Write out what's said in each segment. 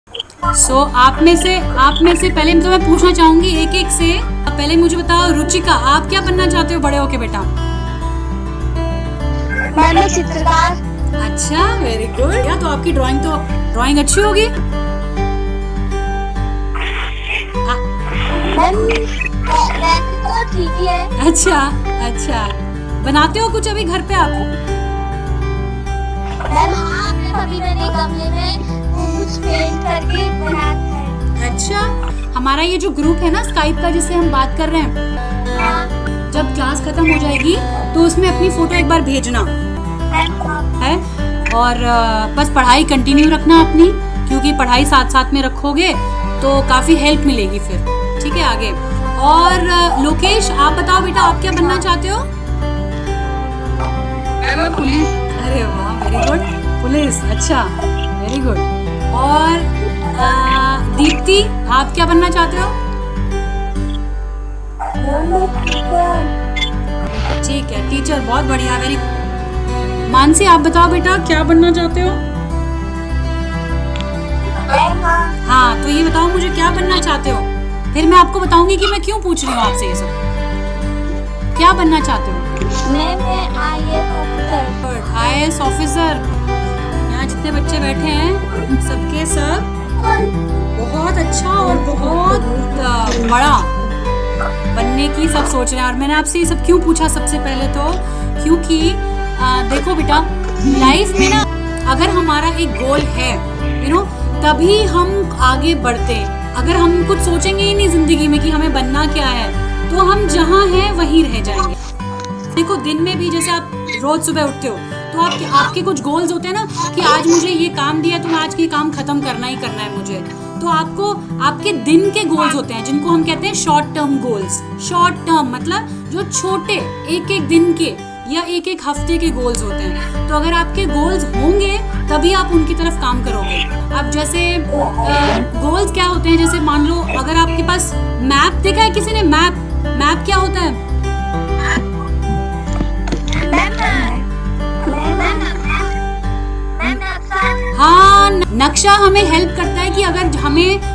आप में से पहले तो मैं पूछना चाहूंगी एक एक से। पहले मुझे बताओ रुचिका, आप क्या बनना चाहते हो बड़े होके बेटा? मैं चित्रकार। अच्छा, वेरी गुड। क्या तो आपकी ड्राइंग अच्छी होगी? तो ठीक ही है। अच्छा, बनाते हो कुछ अभी घर पे आप? अभी मैंने गमले में कुछ पेंट करके बनाया है। अच्छा, हमारा ये जो ग्रुप है ना स्काइप का जिससे हम बात कर रहे हैं, जब क्लास खत्म हो जाएगी तो उसमें अपनी फोटो एक बार भेजना है। और बस पढ़ाई कंटिन्यू रखना अपनी, क्योंकि पढ़ाई साथ साथ में रखोगे तो काफी हेल्प मिलेगी फिर, ठीक है आगे। और लोकेश, आप बताओ बेटा, आप क्या बनना चाहते हो? मैं पुलिस। अरे वाह, वेरी गुड, पुलिस। अच्छा, वेरी गुड। और दीप्ति, आप क्या बनना चाहते हो? ठीक है, टीचर, बहुत बढ़िया, वेरी। मानसी, आप बताओ बेटा, क्या बनना चाहते हो? हाँ, तो ये बताओ मुझे क्या बनना चाहते हो, फिर मैं आपको बताऊंगी कि मैं क्यों पूछ रही हूँ आपसे ये सब। क्या बनना चाहते हो? मैं IAS ऑफिसर। यहाँ जितने बच्चे बैठे हैं सबके सब बहुत अच्छा और बहुत बड़ा बनने की सब सोच रहे हैं। और मैंने आपसे ये सब क्यों पूछा सबसे पहले तो क्योंकि देखो बेटा, लाइफ में ना अगर हमारा एक गोल है तभी हम आगे बढ़ते हैं। अगर हम कुछ सोचेंगे ही नहीं जिंदगी में कि हमें बनना क्या है, तो हम जहाँ हैं वहीं रह जाएंगे। देखो, दिन में भी जैसे आप रोज सुबह उठते हो तो आपके कुछ गोल्स होते हैं ना कि आज मुझे ये काम दिया तो मैं आज ये काम खत्म करना ही करना है मुझे। तो आपको आपके दिन के गोल्स होते हैं जिनको हम कहते हैं short term goals. Short term मतलब जो छोटे एक एक दिन के या एक एक हफ्ते के गोल्स होते हैं। तो अगर आपके गोल्स होंगे तभी आप उनकी तरफ काम करोगे। अब जैसे गोल्स क्या होते हैं, जैसे मान लो अगर आपके पास मैप, देखा है किसी ने मैप क्या होता है? हाँ, नक्शा हमें हेल्प करता है कि अगर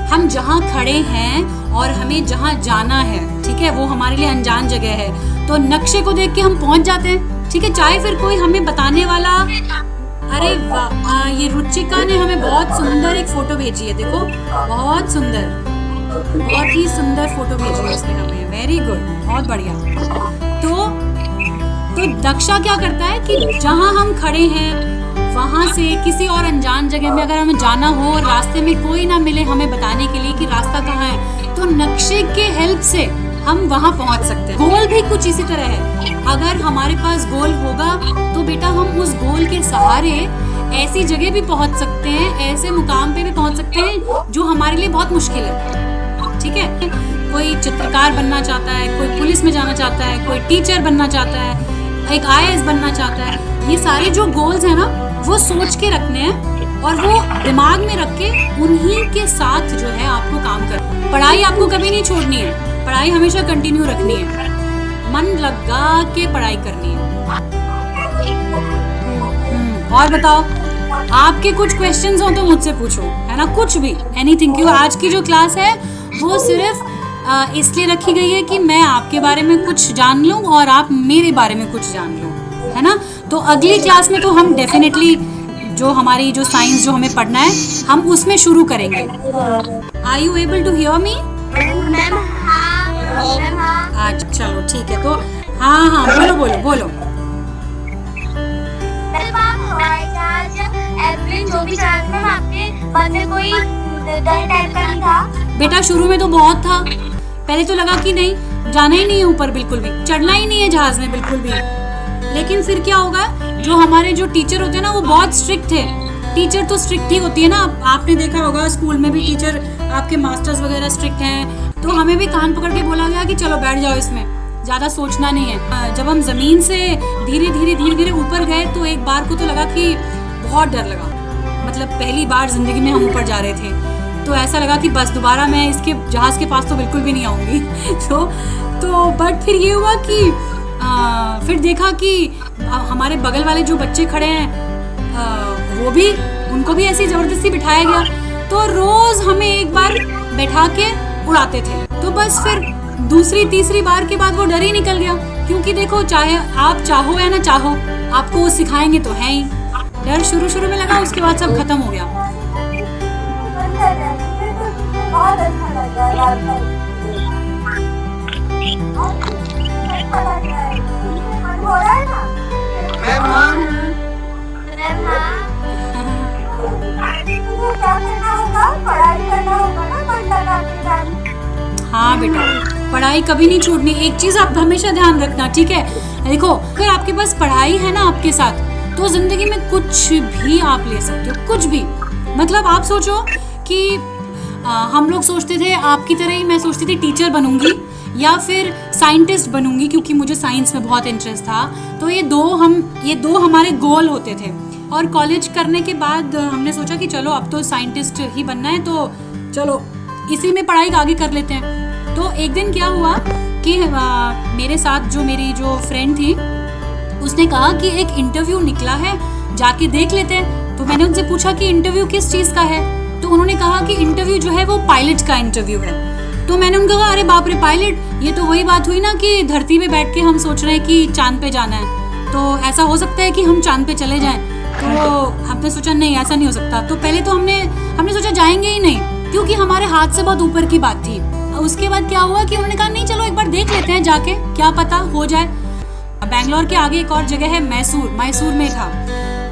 हम जहाँ खड़े हैं और हमें जहाँ जाना है, ठीक है, वो हमारे लिए अनजान जगह है, तो नक्शे को देख के हम पहुँच जाते हैं, ठीक है। चाहे फिर कोई हमें बताने वाला। अरे वाह, ये रुचिका ने हमें बहुत सुंदर एक फोटो भेजी है, देखो बहुत सुंदर, बहुत ही सुंदर फोटो भेजी है इसने हमें, वेरी गुड, बहुत बढ़िया। तो नक्शा क्या करता है कि जहाँ हम खड़े हैं वहाँ से किसी और अनजान जगह में अगर हमें जाना हो और रास्ते में कोई ना मिले हमें बताने के लिए कि रास्ता कहाँ है, तो नक्शे के हेल्प से हम वहाँ पहुँच सकते हैं। गोल भी कुछ इसी तरह है। अगर हमारे पास गोल होगा तो बेटा हम उस गोल के सहारे ऐसी जगह भी पहुँच सकते हैं, ऐसे मुकाम पे भी पहुँच सकते हैं जो हमारे लिए बहुत मुश्किल है, ठीक है। कोई चित्रकार बनना चाहता है, कोई पुलिस में जाना चाहता है, कोई टीचर बनना चाहता है, एक IAS बनना चाहता है। ये सारे जो गोल्स हैं ना वो सोच के रखने हैं और वो दिमाग में रख के उन्हीं के साथ जो है आपको काम करना। पढ़ाई आपको कभी नहीं छोड़नी है, पढ़ाई हमेशा कंटिन्यू रखनी है, मन लगा के पढ़ाई करनी है। और बताओ, आपके कुछ क्वेश्चंस हो तो मुझसे पूछो, है ना, कुछ भी, एनीथिंग। क्यों आज की जो क्लास है वो सिर्फ इसलिए रखी गई है कि मैं आपके बारे में कुछ जान लूं और आप मेरे बारे में कुछ जान लो, है ना। तो अगली क्लास में तो हम डेफिनेटली जो हमारी जो साइंस जो हमें पढ़ना है हम उसमें शुरू करेंगे। Are you able to hear me? आज चलो ठीक है, तो हाँ बोलो। बेटा शुरू में तो बहुत था, पहले तो लगा कि नहीं जाना ही नहीं है ऊपर, बिल्कुल भी चढ़ना ही नहीं है जहाज में बिल्कुल भी। लेकिन फिर क्या होगा, जो हमारे जो टीचर होते हैं ना वो बहुत स्ट्रिक्ट है। टीचर तो स्ट्रिक्ट ही होती है ना, आपने देखा होगा स्कूल में भी टीचर आपके मास्टर्स वगैरह स्ट्रिक्ट हैं। तो हमें भी कान पकड़ के बोला गया कि चलो बैठ जाओ, इसमें ज़्यादा सोचना नहीं है। जब हम ज़मीन से धीरे धीरे ऊपर गए तो एक बार को तो लगा कि बहुत डर लगा, मतलब पहली बार ज़िंदगी में हम ऊपर जा रहे थे, तो ऐसा लगा कि बस दोबारा मैं इसके जहाज़ के पास तो बिल्कुल भी नहीं आऊँगी। तो बट फिर ये हुआ कि फिर देखा कि हमारे बगल वाले जो बच्चे खड़े हैं वो भी, उनको भी ऐसी ज़बरदस्ती बिठाया गया। तो रोज हमें एक बार बैठा के उड़ाते थे। तो बस फिर दूसरी तीसरी बार के बाद वो डर ही निकल गया, क्योंकि देखो चाहे आप चाहो या ना चाहो, आपको वो सिखाएंगे तो है ही। डर शुरू में लगा, उसके बाद सब खत्म हो गया। बहुत अच्छा लगा यार। मन हो रहा है ना? क्या करना होगा? पढ़ाई करना होगा ना मन लगा के। हाँ बेटा, पढ़ाई कभी नहीं छोड़नी। एक चीज आप हमेशा ध्यान रखना, ठीक है? देखो, अगर आपके पास पढ़ाई है ना आपके साथ, तो जिंदगी में कुछ भी आप ले सकते हो, कुछ भी। मतलब आप सोचो कि हम लोग सोचते थे, आपकी तरह ही मैं सोचती थी टीचर बनूंगी या फिर साइंटिस्ट बनूंगी, क्योंकि मुझे साइंस में बहुत इंटरेस्ट था। तो ये दो हमारे गोल होते थे। और कॉलेज करने के बाद हमने सोचा कि चलो अब तो साइंटिस्ट ही बनना है, तो चलो इसी में पढ़ाई आगे कर लेते हैं। तो एक दिन क्या हुआ कि मेरे साथ जो मेरी फ्रेंड थी, उसने कहा कि एक इंटरव्यू निकला है, जाके देख लेते हैं। तो मैंने उनसे पूछा कि इंटरव्यू किस चीज़ का है? तो उन्होंने कहा कि इंटरव्यू जो है वो पायलट का इंटरव्यू है। तो मैंने उनको कहा, अरे बाप रे, पायलट, ये तो वही बात हुई ना कि धरती पे बैठ के हम सोच रहे हैं कि चांद पे जाना है, तो ऐसा हो सकता है कि हम चांद पे चले जाएं। तो हमने सोचा नहीं, ऐसा नहीं हो सकता। तो पहले तो हमने सोचा जाएंगे ही नहीं, क्योंकि हमारे हाथ से बहुत ऊपर की बात थी। उसके बाद क्या हुआ कि उन्होंने कहा नहीं, चलो एक बार देख लेते हैं जाके, क्या पता हो जाए। बैंगलोर के आगे एक और जगह है मैसूर में था।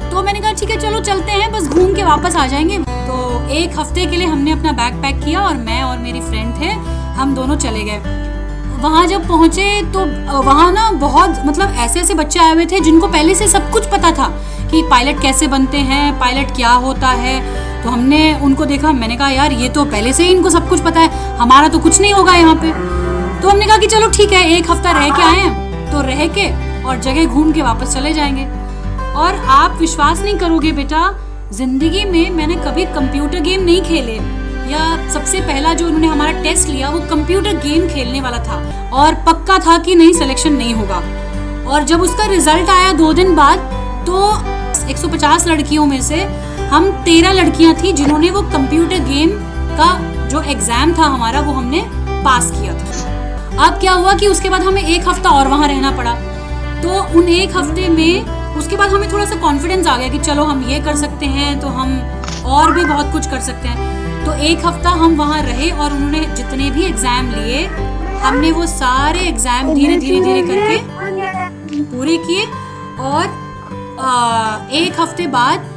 तो मैंने कहा ठीक है, चलो चलते हैं, बस घूम के वापस आ जाएंगे। तो एक हफ्ते के लिए हमने अपना बैग पैक किया और मैं और मेरी फ्रेंड थे, हम दोनों चले गए। वहाँ जब पहुँचे तो वहाँ ना बहुत मतलब ऐसे बच्चे आए हुए थे जिनको पहले से सब कुछ पता था कि पायलट कैसे बनते हैं, पायलट क्या होता है। तो हमने उनको देखा, मैंने कहा यार ये तो पहले से ही इनको सब कुछ पता है, हमारा तो कुछ नहीं होगा यहाँ पे। तो हमने कहा कि चलो ठीक है, एक हफ्ता रह के आए हैं, तो रह के और जगह घूम के वापस चले जाएंगे। और आप विश्वास नहीं करोगे बेटा, जिंदगी में मैंने कभी कंप्यूटर गेम नहीं खेले, या सबसे पहला जो उन्होंने हमारा टेस्ट लिया वो कंप्यूटर गेम खेलने वाला था, और पक्का था कि नहीं, सिलेक्शन नहीं होगा। और जब उसका रिजल्ट आया 2 दिन बाद, तो 150 लड़कियों में से हम 13 लड़कियां थी जिन्होंने वो कंप्यूटर गेम का जो एग्जाम था हमारा, वो हमने पास किया था। अब क्या हुआ कि उसके बाद हमें एक हफ्ता और वहाँ रहना पड़ा। तो उन एक हफ्ते में उसके बाद हमें थोड़ा सा कॉन्फिडेंस आ गया कि चलो हम ये कर सकते हैं, तो हम और भी बहुत कुछ कर सकते हैं। तो एक हफ्ता हम वहाँ रहे और उन्होंने जितने भी एग्जाम लिए, हमने वो सारे एग्जाम धीरे धीरे करके पूरे किए। और एक हफ्ते बाद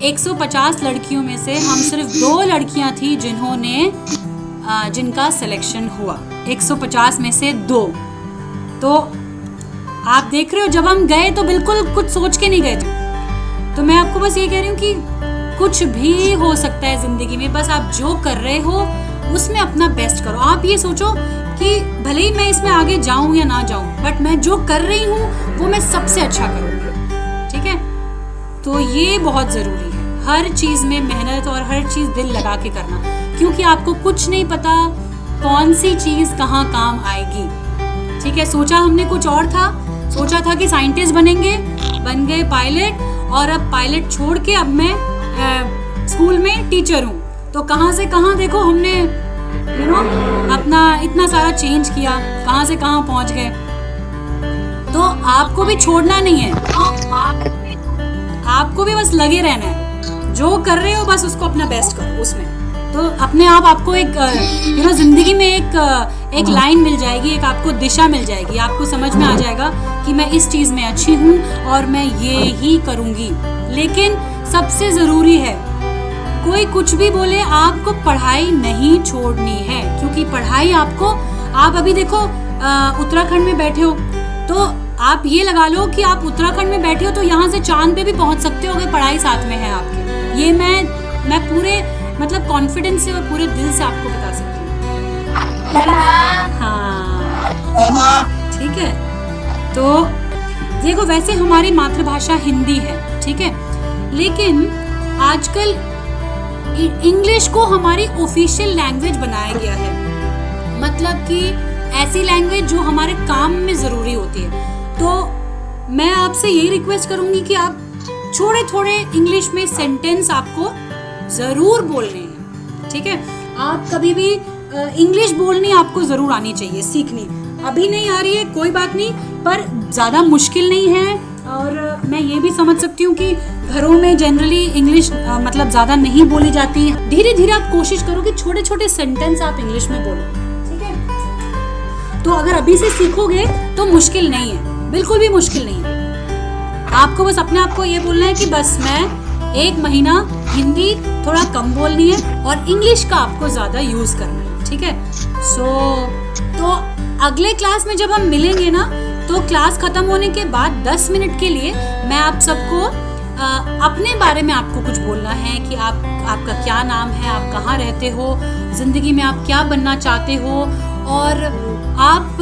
150 लड़कियों में से हम सिर्फ 2 लड़कियां थी जिनका सिलेक्शन हुआ, 150 में से 2। तो आप देख रहे हो, जब हम गए तो बिल्कुल कुछ सोच के नहीं गए थे। तो मैं आपको बस ये कह रही हूँ कि कुछ भी हो सकता है जिंदगी में, बस आप जो कर रहे हो उसमें अपना बेस्ट करो। आप ये सोचो कि भले ही मैं इसमें आगे जाऊं या ना जाऊं, बट मैं जो कर रही हूँ वो मैं सबसे अच्छा करूँगी, ठीक है? तो ये बहुत ज़रूरी है, हर चीज़ में मेहनत और हर चीज़ दिल लगा के करना, क्योंकि आपको कुछ नहीं पता कौन सी चीज़ कहाँ काम आएगी, ठीक है? सोचा हमने कुछ और था, सोचा था कि साइंटिस्ट बनेंगे, बन गए पायलट, और अब पायलट छोड़ के अब मैं स्कूल में टीचर हूँ। तो कहाँ से कहाँ देखो हमने अपना इतना सारा चेंज किया, कहाँ से कहाँ पहुँच गए। तो आपको भी छोड़ना नहीं है, आपको भी बस लगे रहना है, जो कर रहे हो बस उसको अपना बेस्ट करो उसमें। तो अपने आप आपको एक जिंदगी में एक लाइन मिल जाएगी, एक आपको दिशा मिल जाएगी, आपको समझ में आ जाएगा कि मैं इस चीज़ में अच्छी हूँ और मैं ये ही करूँगी। लेकिन सबसे ज़रूरी है, कोई कुछ भी बोले, आपको पढ़ाई नहीं छोड़नी है, क्योंकि पढ़ाई आप अभी देखो उत्तराखंड में बैठे हो, तो आप ये लगा लो कि आप उत्तराखंड में बैठे हो तो यहाँ से चांद पे भी पहुँच सकते हो अगर पढ़ाई साथ में है आपके। ये मैं पूरे मतलब कॉन्फिडेंस से और पूरे दिल से आपको बता सकती हूँ। हाँ, ठीक है। तो देखो, वैसे हमारी मातृभाषा हिंदी है, ठीक है, लेकिन आजकल इंग्लिश को हमारी ऑफिशियल लैंग्वेज बनाया गया है, मतलब कि ऐसी लैंग्वेज जो हमारे काम में ज़रूरी होती है। तो मैं आपसे यही रिक्वेस्ट करूँगी कि आप थोड़े इंग्लिश में सेंटेंस आपको ज़रूर बोलने हैं, ठीक है। आप कभी भी इंग्लिश बोलनी आपको जरूर आनी चाहिए, सीखनी। अभी नहीं आ रही है कोई बात नहीं, पर ज़्यादा मुश्किल नहीं है। और मैं ये भी समझ सकती हूँ कि घरों में जनरली इंग्लिश मतलब ज़्यादा नहीं बोली जाती। धीरे धीरे आप कोशिश करो कि छोटे छोटे सेंटेंस आप इंग्लिश में बोलो, ठीक है। तो अगर अभी से सीखोगे तो मुश्किल नहीं है, बिल्कुल भी मुश्किल नहीं है। आपको बस अपने आप को ये बोलना है कि बस मैं 1 महीना हिंदी थोड़ा कम बोलनी है और इंग्लिश का आपको ज़्यादा यूज़ करना है, ठीक है। तो अगले क्लास में जब हम मिलेंगे ना, तो क्लास खत्म होने के बाद 10 मिनट के लिए मैं आप सबको अपने बारे में आपको कुछ बोलना है कि आपका क्या नाम है, आप कहाँ रहते हो, ज़िंदगी में आप क्या बनना चाहते हो, और आप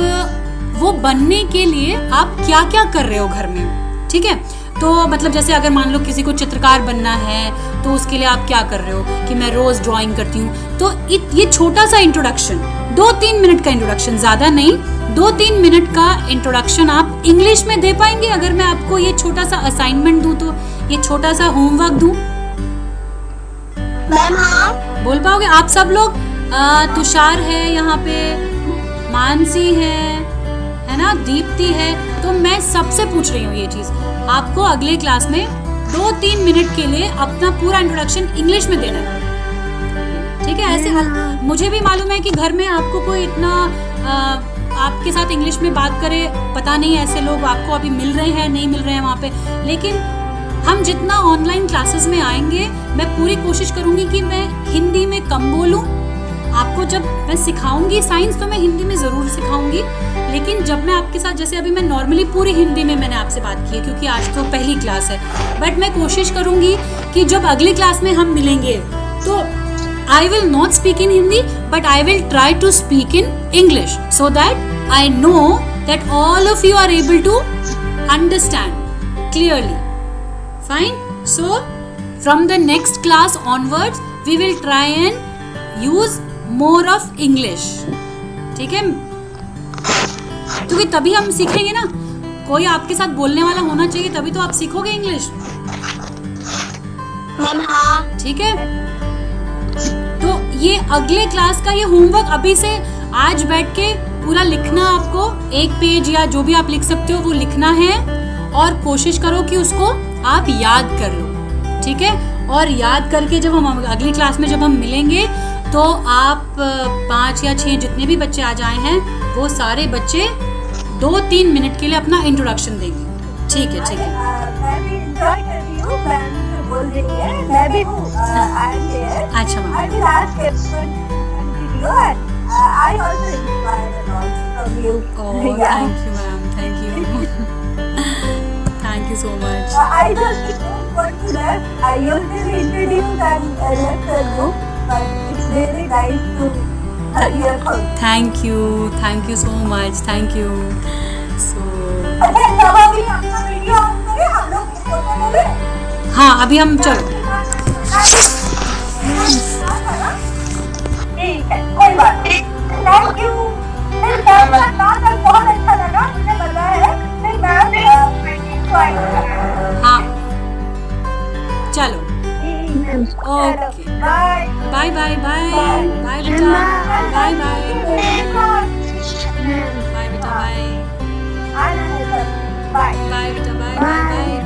वो बनने के लिए आप क्या क्या कर रहे हो घर में, ठीक है। तो मतलब जैसे अगर मान लो किसी को चित्रकार बनना है तो उसके लिए आप क्या कर रहे हो कि मैं रोज़ ड्राइंग करती हूँ। तो ये छोटा सा इंट्रोडक्शन, 2-3 मिनट का इंट्रोडक्शन, ज़्यादा नहीं, 2-3 मिनट का इंट्रोडक्शन आप इंग्लिश में दे पाएंगे अगर मैं आपको ये छोटा सा असाइनमेंट दूँ, तो ये छोटा सा होमवर्क दूँ? मैम हाँ। बोल पाओगे आप सब लोग? तुषार है यहाँ पे, मानसी है ना, दीप्ति है। तो मैं सबसे पूछ रही हूँ ये चीज़, आपको अगले क्लास में 2-3 मिनट के लिए अपना पूरा इंट्रोडक्शन इंग्लिश में देना है, ठीक है। ऐसे मुझे भी मालूम है कि घर में आपको कोई इतना आपके साथ इंग्लिश में बात करे, पता नहीं ऐसे लोग आपको अभी मिल रहे हैं नहीं मिल रहे हैं वहाँ पे। लेकिन हम जितना ऑनलाइन क्लासेस में आएंगे, मैं पूरी कोशिश करूँगी कि मैं हिंदी में कम बोलूँ। आपको जब मैं सिखाऊंगी साइंस तो मैं हिंदी में ज़रूर सिखाऊंगी, लेकिन जब मैं आपके साथ, जैसे अभी मैं नॉर्मली पूरी हिंदी में मैंने आपसे बात की है क्योंकि आज तो पहली क्लास है, बट मैं कोशिश करूंगी कि जब अगली क्लास में हम मिलेंगे तो I will not speak in Hindi but I will try to speak in English so that I know that all of you are able to understand clearly. Fine, so from the next class onwards we will try and use more of English, ठीक है। क्योंकि तभी हम सीखेंगे ना, कोई आपके साथ बोलने वाला होना चाहिए, तभी तो आप सीखोगे इंग्लिश, ठीक है। तो ये अगले क्लास का ये होमवर्क अभी से आज बैठ के पूरा लिखना, आपको 1 पेज या जो भी आप लिख सकते हो वो लिखना है, और कोशिश करो कि उसको आप याद कर लो, ठीक है। और याद करके जब हम अगली क्लास में जब हम मिलेंगे तो आप 5 या 6 जितने भी बच्चे आज आए हैं वो सारे बच्चे 2-3 मिनट के लिए अपना इंट्रोडक्शन देंगे, ठीक है, ठीक है। मैं भी एंजॉय कर रही हूँ, मैम बोल रही है, मैं भी हूँ, अच्छा ma'am, I will ask question video and I also inspire a lot from you. Oh, thank you ma'am, thank you. Thank you so much. I just don't want to that. I usually introduce and let her go, but it's really nice to hear from you. Thank you so much, thank you. So अच्छा, तब अभी अपना video on करें, हम लोग इसको करेंगे। हाँ, अभी हम चलो, ठीक है, कोई बात नहीं। Thank you. फिर मैम का नाम बहुत अच्छा लगा, मुझे बताया है। फिर मैम हाँ चलो, okay, bye bye bye bye bye बेटा, बाय बाय बाय बेटा, बाय बाय बाय बेटा, बाय बाय बाय।